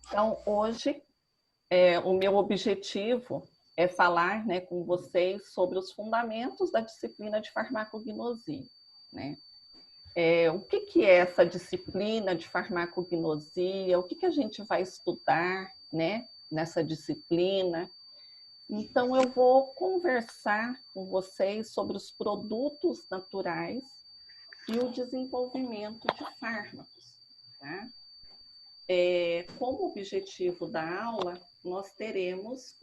Então, hoje, o meu objetivo é falar, né, com vocês sobre os fundamentos da disciplina de farmacognosia, né? O que é essa disciplina de farmacognosia? O que a gente vai estudar, né, nessa disciplina? Então, eu vou conversar com vocês sobre os produtos naturais e o desenvolvimento de fármacos, tá? Como objetivo da aula, nós teremos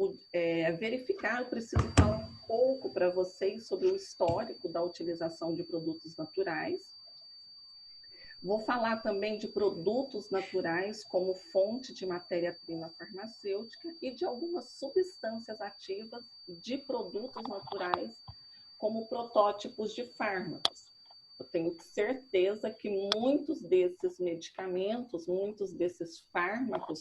verificar, eu preciso falar um pouco para vocês sobre o histórico da utilização de produtos naturais. Vou falar também de produtos naturais como fonte de matéria-prima farmacêutica e de algumas substâncias ativas de produtos naturais como protótipos de fármacos. Eu tenho certeza que muitos desses medicamentos, muitos desses fármacos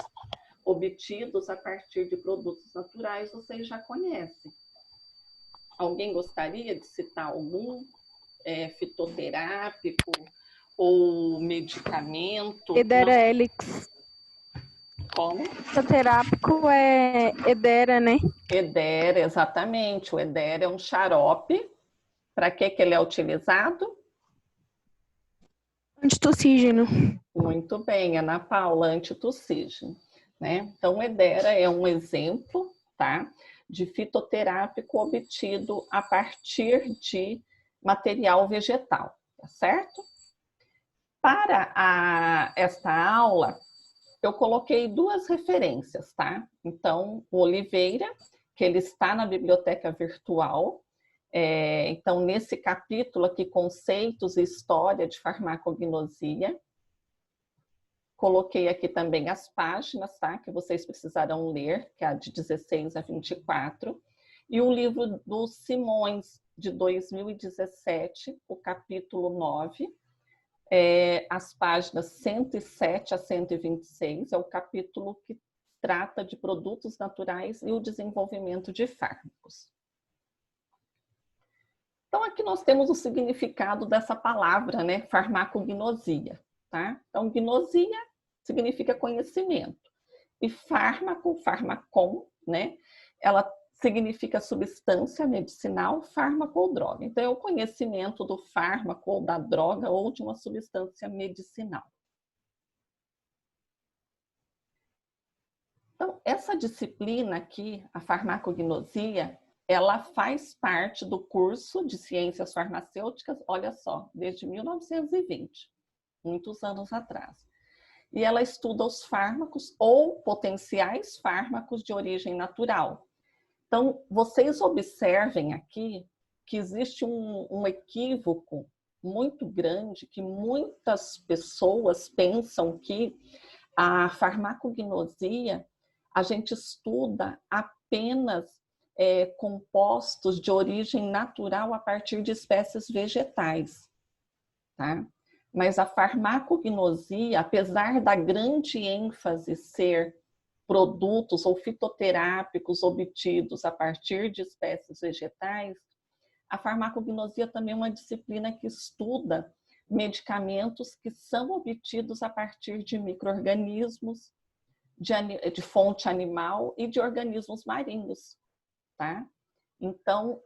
obtidos a partir de produtos naturais, vocês já conhecem. Alguém gostaria de citar algum fitoterápico ou medicamento? Edera helix. Como? Fitoterápico é Edera, né? Edera, exatamente. O Edera é um xarope. Para que ele é utilizado? Antitussígeno. Muito bem, Ana Paula, antitussígeno, né? Então, o Edera é um exemplo, tá, de fitoterápico obtido a partir de material vegetal, tá certo? Para esta aula, eu coloquei duas referências, tá? Então, o Oliveira, que ele está na biblioteca virtual. Então, nesse capítulo aqui, Conceitos e História de Farmacognosia, coloquei aqui também as páginas, tá? Que vocês precisarão ler, que é a de 16 a 24. E o livro do Simões, de 2017, o capítulo 9, as páginas 107 a 126, é o capítulo que trata de produtos naturais e o desenvolvimento de fármacos. Então, aqui nós temos o significado dessa palavra, né? Farmacognosia, tá? Então, gnosia significa conhecimento. E fármaco, farmacon, né? Ela significa substância medicinal, fármaco ou droga. Então, é o conhecimento do fármaco ou da droga ou de uma substância medicinal. Então, essa disciplina aqui, a farmacognosia, ela faz parte do curso de ciências farmacêuticas, olha só, desde 1920, muitos anos atrás. E ela estuda os fármacos ou potenciais fármacos de origem natural. Então, vocês observem aqui que existe um equívoco muito grande, que muitas pessoas pensam que a farmacognosia, a gente estuda apenas compostos de origem natural a partir de espécies vegetais, tá? Mas a farmacognosia, apesar da grande ênfase ser produtos ou fitoterápicos obtidos a partir de espécies vegetais, a farmacognosia também é uma disciplina que estuda medicamentos que são obtidos a partir de micro-organismos, de fonte animal e de organismos marinhos, tá? Então,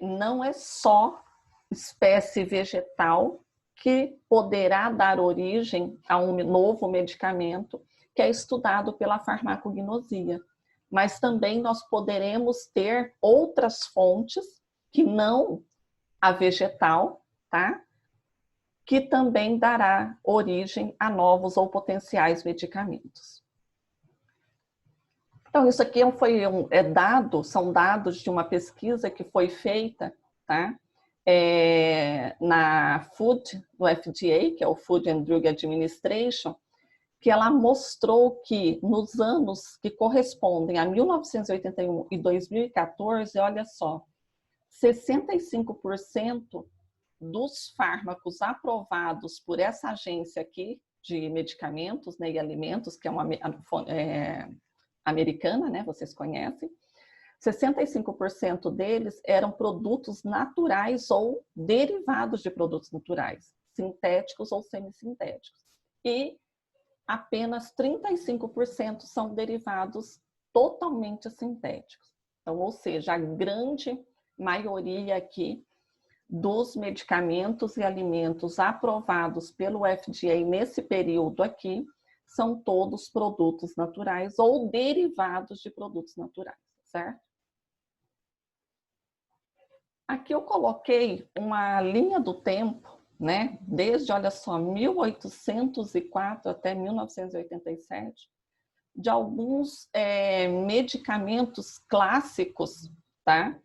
não é só espécie vegetal que poderá dar origem a um novo medicamento que é estudado pela farmacognosia, mas também nós poderemos ter outras fontes que não a vegetal, tá? Que também dará origem a novos ou potenciais medicamentos. Então, isso aqui são dados de uma pesquisa que foi feita, tá? Na no FDA, que é o Food and Drug Administration, que ela mostrou que nos anos que correspondem a 1981 e 2014, olha só, 65% dos fármacos aprovados por essa agência aqui de medicamentos, né, e alimentos, que é uma americana, né, vocês conhecem, 65% deles eram produtos naturais ou derivados de produtos naturais, sintéticos ou semissintéticos. E apenas 35% são derivados totalmente sintéticos. Então, ou seja, a grande maioria aqui dos medicamentos e alimentos aprovados pelo FDA nesse período aqui são todos produtos naturais ou derivados de produtos naturais, certo? Aqui eu coloquei uma linha do tempo, né? Desde, olha só, 1804 até 1987, de alguns medicamentos clássicos, tá?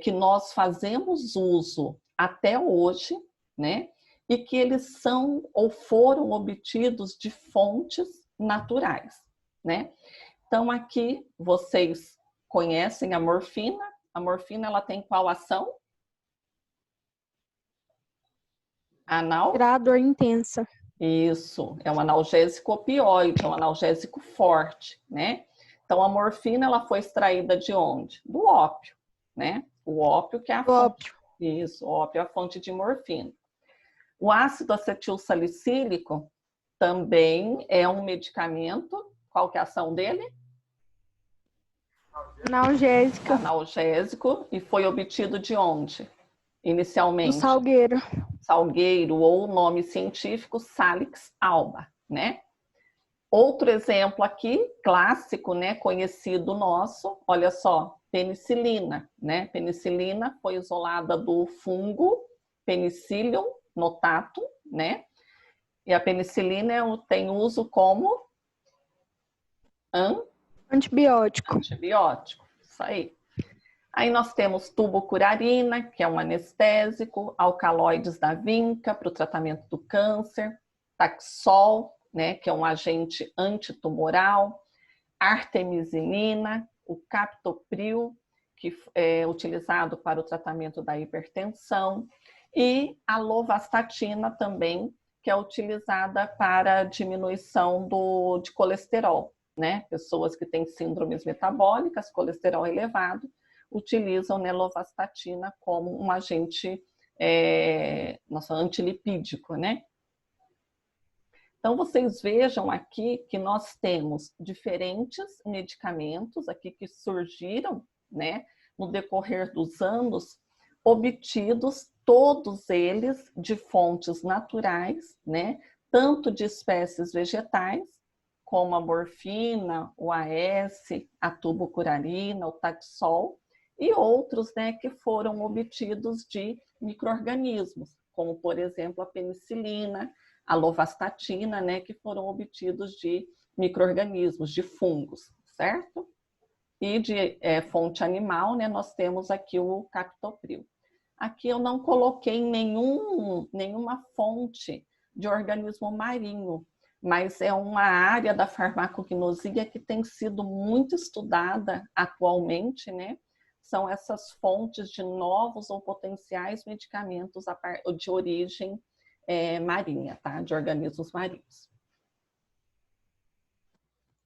Que nós fazemos uso até hoje, né? E que eles são ou foram obtidos de fontes naturais, né? Então aqui vocês conhecem a morfina. A morfina, ela tem qual ação? Tirar a dor intensa. Isso, é um analgésico opioide, é um analgésico forte, né? Então a morfina, ela foi extraída de onde? Do ópio, né? O ópio que é a fonte. Isso, o ópio é a fonte de morfina. O ácido acetil salicílico também é um medicamento. Qual que é a ação dele? Analgésico. Analgésico, e foi obtido de onde? Inicialmente? Do salgueiro. Salgueiro, ou o nome científico Salix alba, né? Outro exemplo aqui, clássico, né, conhecido nosso, olha só, penicilina, né? Penicilina foi isolada do fungo Penicillium notatum, né? E a penicilina tem uso como antibiótico. Antibiótico, isso aí. Aí nós temos tubocurarina, que é um anestésico, alcaloides da vinca para o tratamento do câncer, Taxol, né, que é um agente antitumoral, artemisinina, o captopril, que é utilizado para o tratamento da hipertensão, e a lovastatina também, que é utilizada para diminuição de colesterol, né? Pessoas que têm síndromes metabólicas, colesterol elevado, utilizam lovastatina como um agente antilipídico, né? Então, vocês vejam aqui que nós temos diferentes medicamentos aqui que surgiram, né, no decorrer dos anos, obtidos todos eles de fontes naturais, né, tanto de espécies vegetais, como a morfina, o AS, a tubocurarina, o Taxol, e outros, né, que foram obtidos de micro-organismos, como, por exemplo, a penicilina, a lovastatina, né, que foram obtidos de micro-organismos, de fungos, certo? E de fonte animal, né, nós temos aqui o captopril. Aqui eu não coloquei nenhuma fonte de organismo marinho, mas é uma área da farmacognosia que tem sido muito estudada atualmente, né? São essas fontes de novos ou potenciais medicamentos de origem marinha, tá? De organismos marinhos.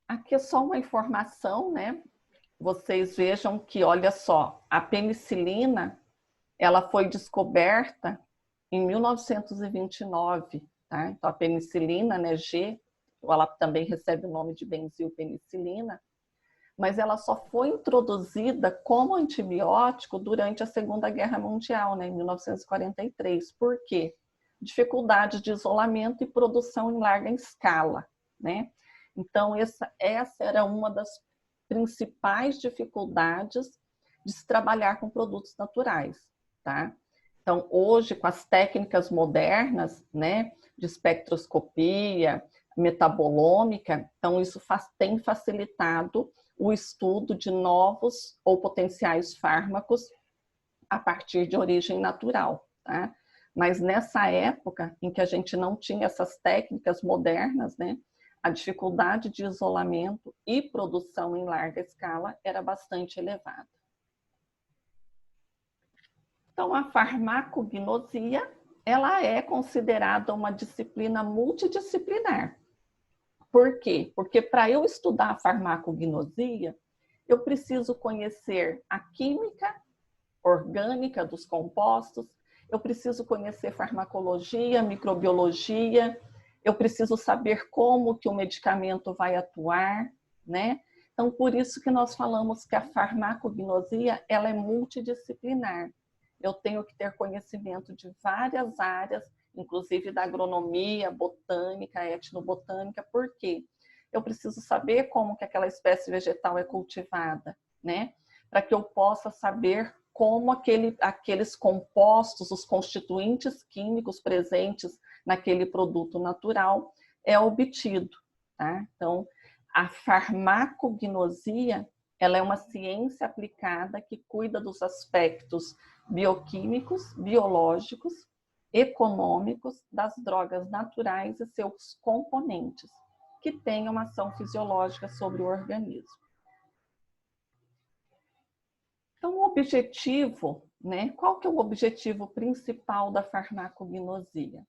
Aqui é só uma informação, né? Vocês vejam que, olha só, a penicilina, ela foi descoberta em 1929, tá? Então, a penicilina, né, G, ela também recebe o nome de benzilpenicilina, mas ela só foi introduzida como antibiótico durante a Segunda Guerra Mundial, né, em 1943. Por quê? Dificuldade de isolamento e produção em larga escala, né? Então, essa era uma das principais dificuldades de se trabalhar com produtos naturais, tá? Então, hoje, com as técnicas modernas, né, de espectroscopia, metabolômica, então isso tem facilitado o estudo de novos ou potenciais fármacos a partir de origem natural, tá? Mas nessa época em que a gente não tinha essas técnicas modernas, né, a dificuldade de isolamento e produção em larga escala era bastante elevada. Então, a farmacognosia, ela é considerada uma disciplina multidisciplinar. Por quê? Porque para eu estudar a farmacognosia, eu preciso conhecer a química orgânica dos compostos, eu preciso conhecer farmacologia, microbiologia, eu preciso saber como que o medicamento vai atuar, né? Então, por isso que nós falamos que a farmacognosia, ela é multidisciplinar. Eu tenho que ter conhecimento de várias áreas, inclusive da agronomia, botânica, etnobotânica. Por quê? Eu preciso saber como que aquela espécie vegetal é cultivada, né? Para que eu possa saber como aqueles compostos, os constituintes químicos presentes naquele produto natural é obtido, tá? Então, a farmacognosia, ela é uma ciência aplicada que cuida dos aspectos bioquímicos, biológicos, econômicos das drogas naturais e seus componentes, que têm uma ação fisiológica sobre o organismo. Então, o objetivo, né? Qual que é o objetivo principal da farmacognosia?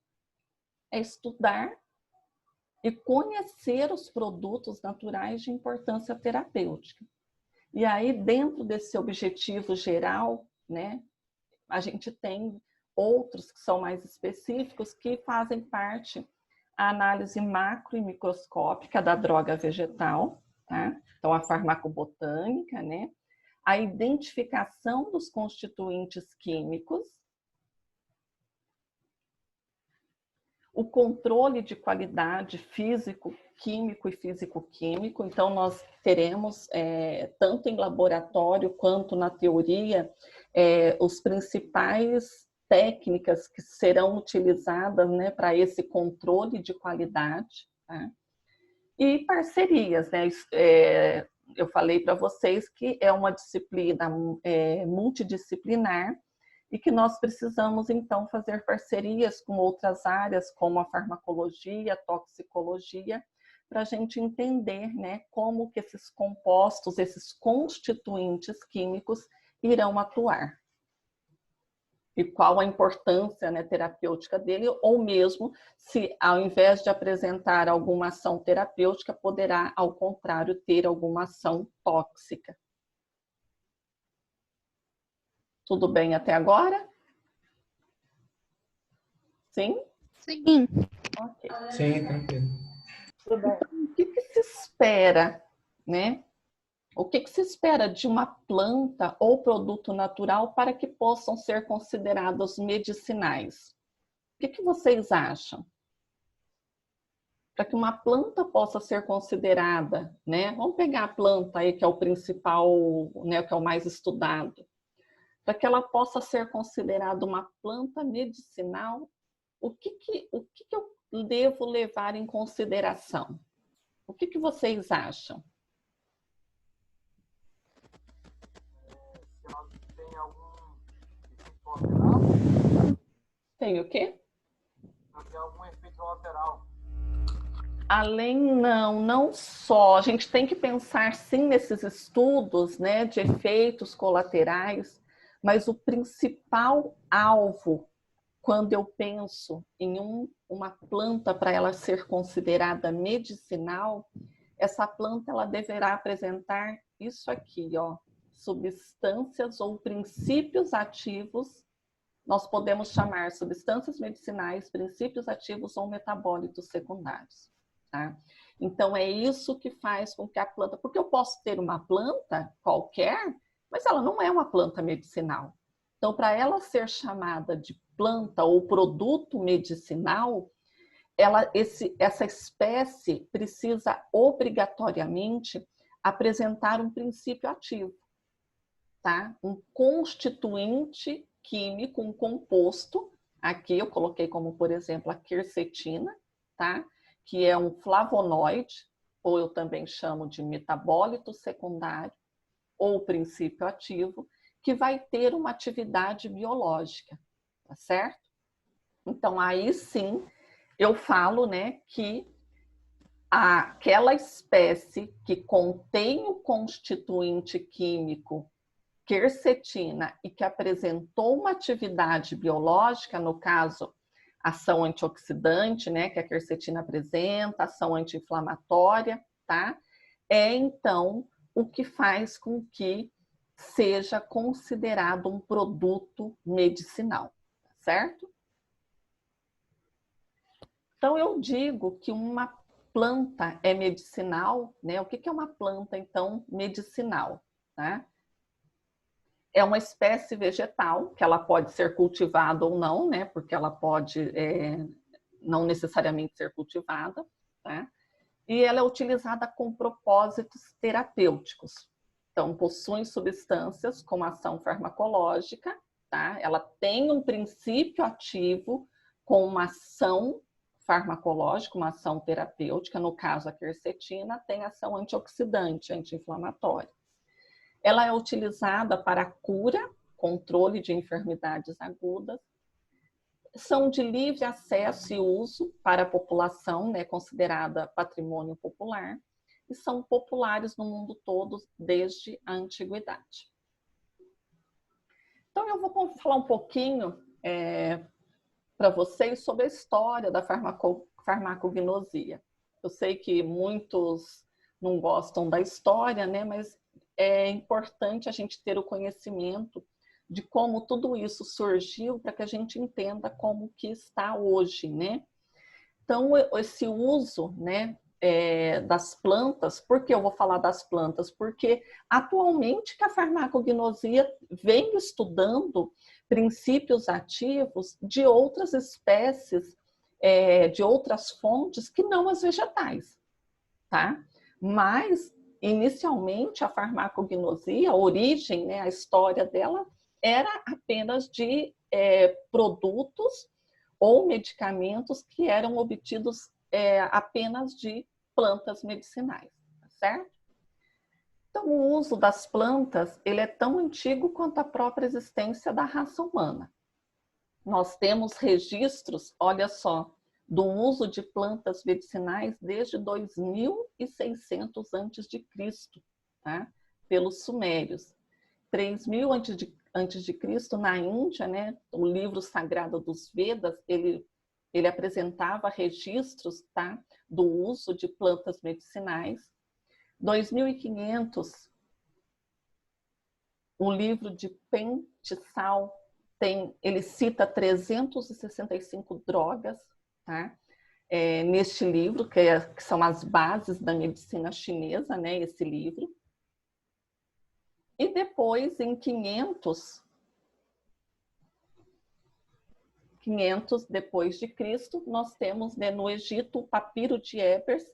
É estudar e conhecer os produtos naturais de importância terapêutica. E aí, dentro desse objetivo geral, né, a gente tem outros que são mais específicos, que fazem parte da análise macro e microscópica da droga vegetal, tá? Então, a farmacobotânica, né? A identificação dos constituintes químicos, o controle de qualidade físico, químico e físico-químico. Então, nós teremos, tanto em laboratório quanto na teoria, os principais técnicas que serão utilizadas, né, para esse controle de qualidade, tá? E parcerias, né? Eu falei para vocês que é uma disciplina multidisciplinar, e que nós precisamos, então, fazer parcerias com outras áreas, como a farmacologia, a toxicologia, para a gente entender, né, como que esses compostos, esses constituintes químicos irão atuar. E qual a importância, né, terapêutica dele, ou mesmo se, ao invés de apresentar alguma ação terapêutica, poderá, ao contrário, ter alguma ação tóxica. Tudo bem até agora? Sim? Sim. Ok. Sim, tranquilo. O que se espera, né? O que se espera de uma planta ou produto natural para que possam ser considerados medicinais? O que vocês acham? Para que uma planta possa ser considerada, né? Vamos pegar a planta aí, que é o principal, né, que é o mais estudado. Para que ela possa ser considerada uma planta medicinal, o que eu devo levar em consideração? O que vocês acham? Se ela tem algum efeito colateral? Tem o quê? Ela tem algum efeito colateral? Além, não só. A gente tem que pensar, sim, nesses estudos, né, de efeitos colaterais, mas o principal alvo, quando eu penso em uma planta para ela ser considerada medicinal, essa planta ela deverá apresentar isso aqui, ó, substâncias ou princípios ativos. Nós podemos chamar substâncias medicinais, princípios ativos ou metabólitos secundários, tá? Então, é isso que faz com que a planta... Porque eu posso ter uma planta qualquer, mas ela não é uma planta medicinal. Então, para ela ser chamada de planta ou produto medicinal, essa espécie precisa obrigatoriamente apresentar um princípio ativo, tá? Um constituinte químico, um composto. Aqui eu coloquei como, por exemplo, a quercetina, tá? Que é um flavonoide, ou eu também chamo de metabólito secundário, ou princípio ativo, que vai ter uma atividade biológica, tá certo? Então, aí sim, eu falo, né, que aquela espécie que contém o constituinte químico quercetina e que apresentou uma atividade biológica, no caso, ação antioxidante, né, que a quercetina apresenta, ação anti-inflamatória, tá? É, então, o que faz com que seja considerado um produto medicinal, certo? Então, eu digo que uma planta é medicinal, né? O que é uma planta, então, medicinal? Tá? É uma espécie vegetal, que ela pode ser cultivada ou não, né? Porque ela pode não necessariamente ser cultivada, tá? E ela é utilizada com propósitos terapêuticos. Então, possui substâncias com ação farmacológica, tá? Ela tem um princípio ativo com uma ação farmacológica, uma ação terapêutica, no caso a quercetina tem ação antioxidante, anti-inflamatória. Ela é utilizada para a cura, controle de enfermidades agudas, são de livre acesso e uso para a população, né, considerada patrimônio popular, e são populares no mundo todo desde a antiguidade. Então, eu vou falar um pouquinho para vocês sobre a história da farmacognosia. Eu sei que muitos não gostam da história, né, mas é importante a gente ter o conhecimento de como tudo isso surgiu para que a gente entenda como que está hoje, né? Então, esse uso, né, das plantas, por que eu vou falar das plantas? Porque atualmente que a farmacognosia vem estudando princípios ativos de outras espécies, de outras fontes que não as vegetais, tá? Mas, inicialmente, a farmacognosia, a origem, né, a história dela, era apenas de produtos ou medicamentos que eram obtidos apenas de plantas medicinais, tá certo? Então, o uso das plantas, ele é tão antigo quanto a própria existência da raça humana. Nós temos registros, olha só, do uso de plantas medicinais desde 2600 a.C., tá? Pelos sumérios. 3000 a.C., na Índia, né? O livro sagrado dos Vedas, ele apresentava registros, tá? Do uso de plantas medicinais. 2500, o livro de Pentisal, ele cita 365 drogas, tá? Neste livro, que são as bases da medicina chinesa, né? Esse livro. E depois, em 500 depois de Cristo, nós temos, né, no Egito o papiro de Ebers,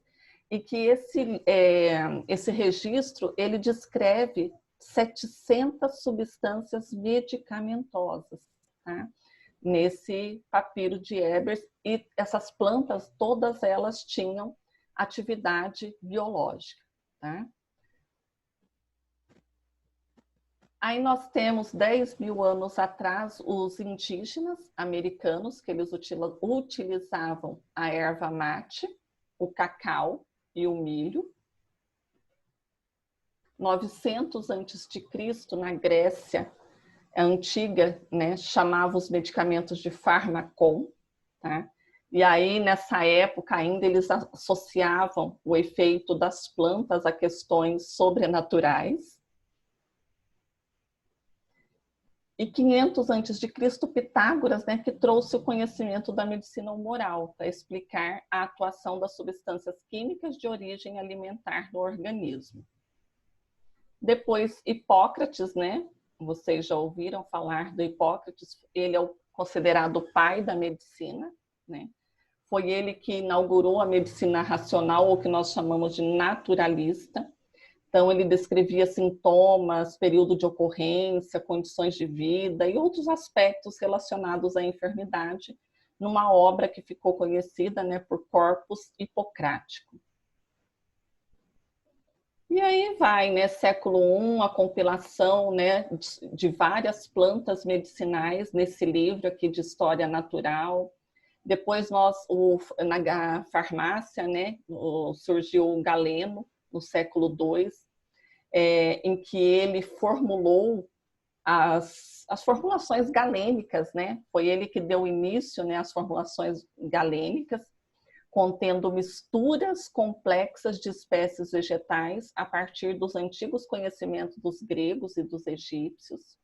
e que esse registro ele descreve 700 substâncias medicamentosas, tá? Nesse papiro de Ebers, e essas plantas, todas elas tinham atividade biológica, tá? Aí nós temos 10.000 anos atrás os indígenas americanos, que eles utilizavam a erva mate, o cacau e o milho. 900 a.C., na Grécia antiga, né, chamava os medicamentos de farmacon, tá? E aí, nessa época, ainda eles associavam o efeito das plantas a questões sobrenaturais. E 500 a.C., Pitágoras, né, que trouxe o conhecimento da medicina humoral para explicar a atuação das substâncias químicas de origem alimentar no organismo. Depois, Hipócrates, né? Vocês já ouviram falar do Hipócrates, ele é considerado o pai da medicina, né? Foi ele que inaugurou a medicina racional, ou que nós chamamos de naturalista. Então, ele descrevia sintomas, período de ocorrência, condições de vida e outros aspectos relacionados à enfermidade, numa obra que ficou conhecida, né, por Corpus Hipocrático. E aí vai, né, século I, a compilação, né, de várias plantas medicinais nesse livro aqui de História Natural. Depois na farmácia, né, surgiu o Galeno, no século II, em que ele formulou as formulações galênicas, né? Foi ele que deu início, né, às formulações galênicas, contendo misturas complexas de espécies vegetais a partir dos antigos conhecimentos dos gregos e dos egípcios.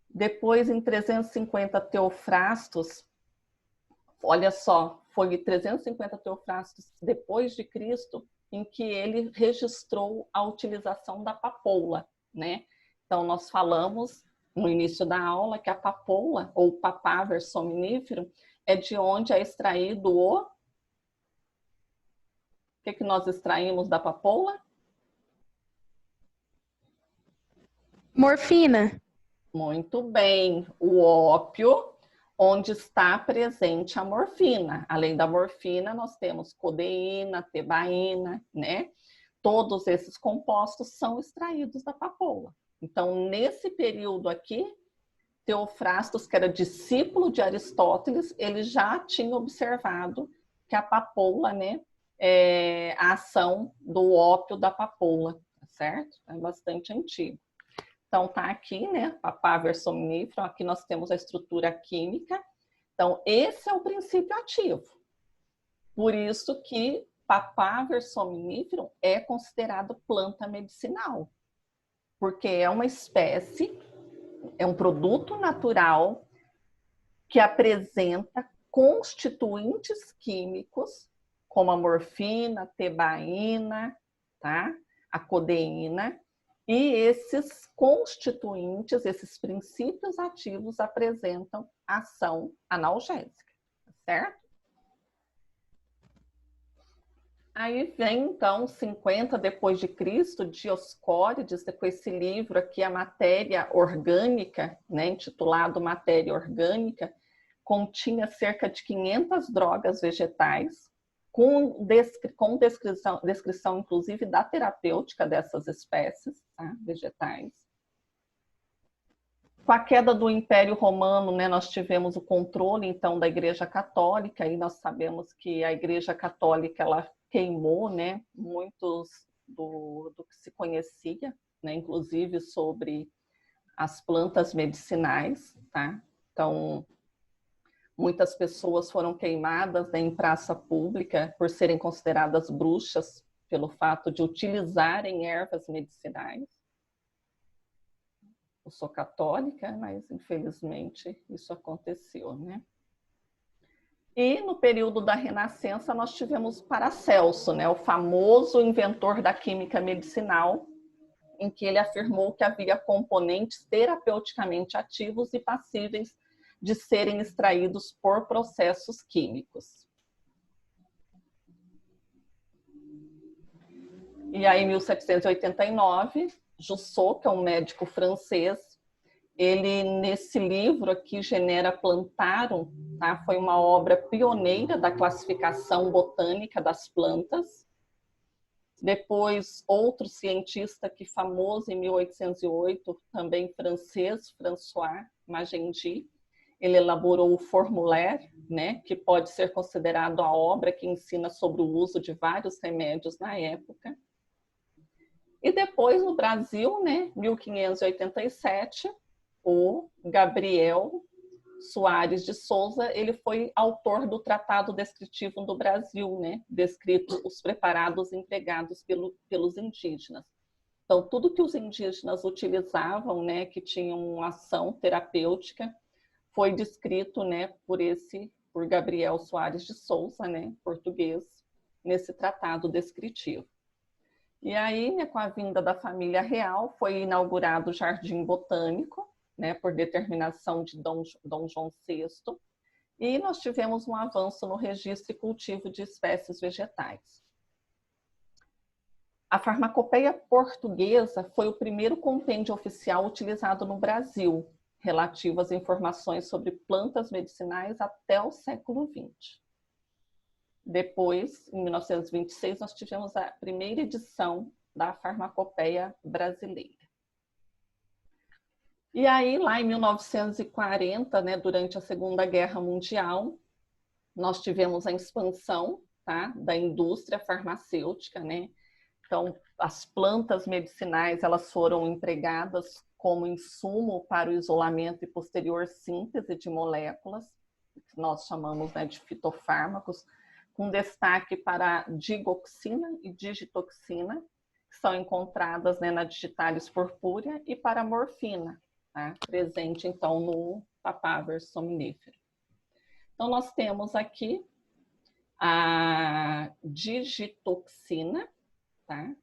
Depois, em 350, Teofrastos olha só, foi 350 teofrastos depois de Cristo em que ele registrou a utilização da papoula, né? Então, nós falamos no início da aula que a papoula, ou Papaver somnífero, é de onde é extraído o que nós extraímos da papoula? Morfina. Muito bem, o ópio, onde está presente a morfina. Além da morfina, nós temos codeína, tebaína, né? Todos esses compostos são extraídos da papoula. Então, nesse período aqui, Teofrastos, que era discípulo de Aristóteles, ele já tinha observado que a papoula, né, a ação do ópio da papoula, certo? É bastante antigo. Então, tá aqui, né, Papaver somnífero, aqui nós temos a estrutura química. Então, esse é o princípio ativo. Por isso que Papaver somnífero é considerado planta medicinal, porque é uma espécie, é um produto natural que apresenta constituintes químicos, como a morfina, a tebaína, tá? A codeína, e esses constituintes, esses princípios ativos apresentam ação analgésica, certo? Aí vem, então, 50 depois de Cristo, Dioscórides, com esse livro aqui, A Matéria Orgânica, né, intitulado Matéria Orgânica, continha cerca de 500 drogas vegetais, com descrição, inclusive, da terapêutica dessas espécies, tá, vegetais. Com a queda do Império Romano, né, nós tivemos o controle, então, da Igreja Católica, e nós sabemos que a Igreja Católica, ela queimou, né, muitos do que se conhecia, né, inclusive sobre as plantas medicinais, tá? Então, muitas pessoas foram queimadas, né, em praça pública por serem consideradas bruxas pelo fato de utilizarem ervas medicinais. Eu sou católica, mas infelizmente isso aconteceu, né? E no período da Renascença nós tivemos Paracelso, né, o famoso inventor da química medicinal, em que ele afirmou que havia componentes terapeuticamente ativos e passíveis de serem extraídos por processos químicos. E aí, em 1789, Jussot, que é um médico francês, ele, nesse livro aqui, Genera Plantarum, tá? Foi uma obra pioneira da classificação botânica das plantas. Depois, outro cientista que famoso em 1808, também francês, François Magendie, ele elaborou o Formulaire, né, que pode ser considerado a obra que ensina sobre o uso de vários remédios na época. E depois, no Brasil, né, 1587, o Gabriel Soares de Souza, ele foi autor do Tratado Descritivo do Brasil, né, descrito os preparados empregados pelos indígenas. Então, tudo que os indígenas utilizavam, né, que tinham uma ação terapêutica, foi descrito, né, por Gabriel Soares de Souza, né, português, nesse tratado descritivo. E aí, né, com a vinda da família real, foi inaugurado o Jardim Botânico, né, por determinação de Dom João VI, e nós tivemos um avanço no registro e cultivo de espécies vegetais. A farmacopeia portuguesa foi o primeiro compêndio oficial utilizado no Brasil, relativo às informações sobre plantas medicinais até o século XX. Depois, em 1926, nós tivemos a primeira edição da farmacopeia brasileira. E aí, lá em 1940, né, durante a Segunda Guerra Mundial, nós tivemos a expansão, tá, da indústria farmacêutica, né? Então, as plantas medicinais, elas foram empregadas como insumo para o isolamento e posterior síntese de moléculas, que nós chamamos, né, de fitofármacos, com destaque para digoxina e digitoxina, que são encontradas, né, na digitalis purpúrea, e para a morfina, tá, presente, então, no Papaver somnífero. Então, nós temos aqui a digitoxina, tá?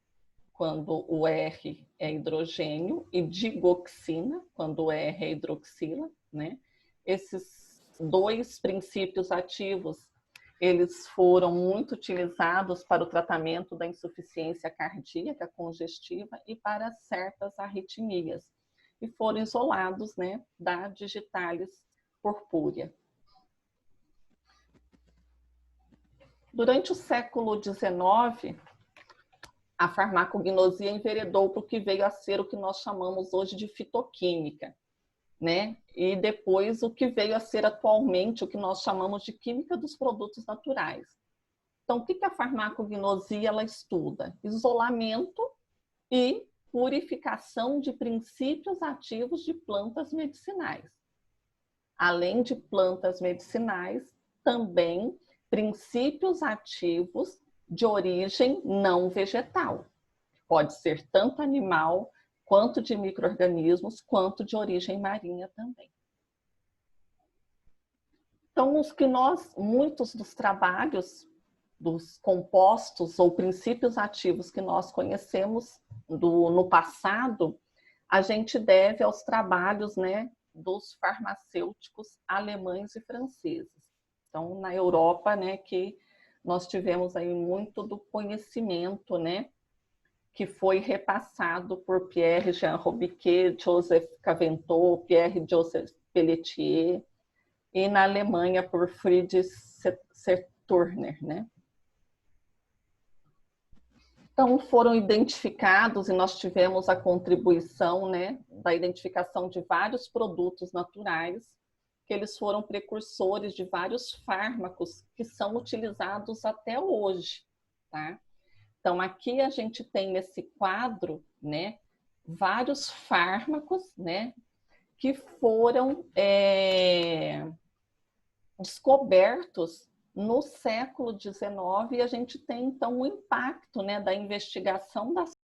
Quando o R é hidrogênio, e digoxina, quando o R é hidroxila, né? Esses dois princípios ativos, eles foram muito utilizados para o tratamento da insuficiência cardíaca congestiva e para certas arritmias, e foram isolados, né, da digitalis purpúrea. Durante o século XIX, a farmacognosia enveredou para o que veio a ser o que nós chamamos hoje de fitoquímica, né? E depois o que veio a ser atualmente o que nós chamamos de química dos produtos naturais. Então, o que a farmacognosia ela estuda? Isolamento e purificação de princípios ativos de plantas medicinais. Além de plantas medicinais, também princípios ativos de origem não vegetal. Pode ser tanto animal, quanto de micro-organismos, quanto de origem marinha também. Então, muitos dos trabalhos, dos compostos ou princípios ativos que nós conhecemos no passado, a gente deve aos trabalhos, né, dos farmacêuticos alemães e franceses. Então, na Europa, né, que nós tivemos aí muito do conhecimento, né, que foi repassado por Pierre-Jean Robiquet, Joseph Caventou, Pierre-Joseph Pelletier, e na Alemanha por Friedrich Serturner, né? Então, foram identificados, e nós tivemos a contribuição, né, da identificação de vários produtos naturais, que eles foram precursores de vários fármacos que são utilizados até hoje, tá? Então, aqui a gente tem nesse quadro, né, vários fármacos, né, que foram descobertos no século XIX, e a gente tem, então, o impacto, né, da investigação das